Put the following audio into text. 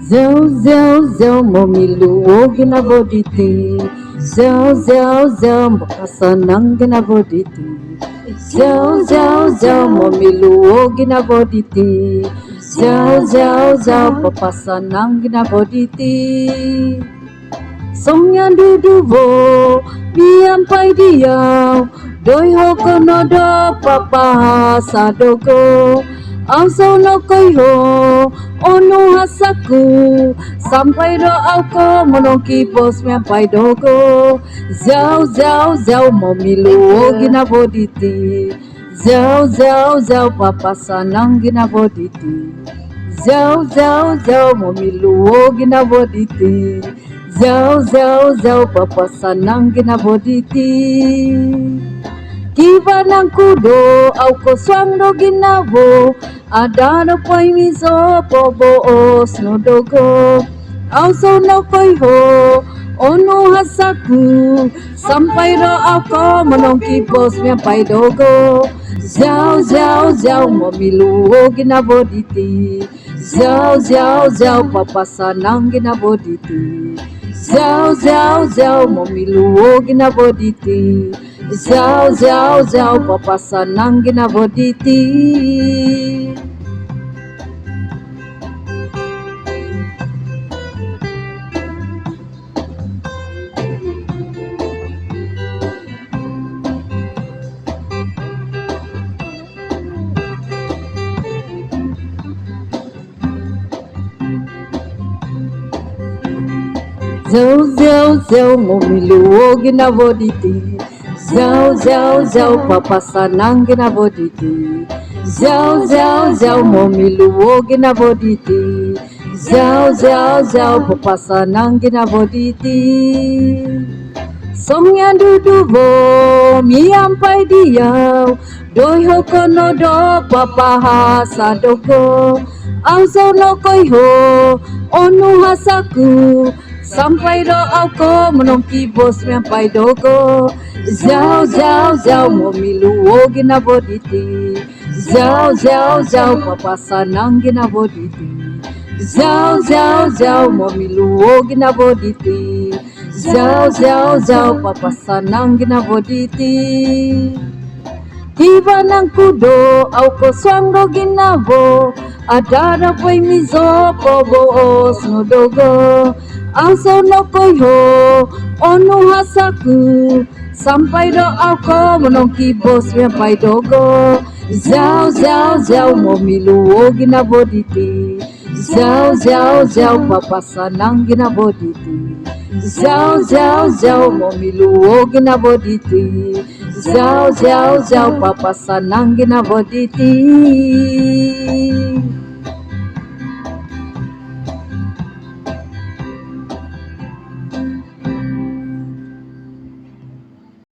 Zeu, zeu, zeu, momiluo ginaboditi. Zeu, zeu, zeu, makasanang ginaboditi. Zeu, zeu, zeu, momiluo ginaboditi. Zeu, zeu, zeu, papasanang ginaboditi. Songnya duduvo, biampai diau. Doi hoko nodo, papa sadogo. Auso no koiho, onu hasaku. Sampai do auko monoki bos miampai dogo. Zau, zau, zau, momilu ginaboditi. Zau, zau, zau, papa sanang ginaboditi. Zau, zau, zau, momilu ginaboditi. Zau, zau, zau, papa sanang ginaboditi. Kiba ng kudo, au ko swang do ginabo. Ada no poi miso, pobo os no dogo. Au so no koi ho, ono hasaku. Sampai do ako monongki bos miampai dogo. Zau, zau, zau, momilu ginaboditi. Zau, zau, zau, papasanang ginaboditi. Zau, zau, zau, momilu ginaboditi. Zau, zau, zau, papasanang ginaboditi. Zau, zau, zau, momilu ginaboditi. Zau, zau, zau, papasanang ginaboditi. Zau, zau, zau, momilu ginaboditi. Zau, zau, zau, papasanang ginaboditi. Songnya duduvo, miampai diau. Doi hoko no do, papa sadogo. Auso no koiho, onu hasaku. Sampai do auko menongki bos miampai dogo. Zau, zau, zau, momilu ginaboditi. Zau, zau, zau, papasanang ginaboditi. Zau, zau, zau, momilu ginaboditi. Zau, zau, zau, papasanang ginaboditi. Tiba ng kudo, au ko swang do ginabo. Ada na po'y mizo, pobo os no dogo. Auso no koiho, onu hasaku. Sampai do ako monongki bos miampai dogo. Zau, zau, zau, momilu ginaboditi. Zau, zau, zau, papasanang ginaboditi. Zau, zau, zau, momilu ginaboditi. Zau, zau, zau, papasanang ginaboditi.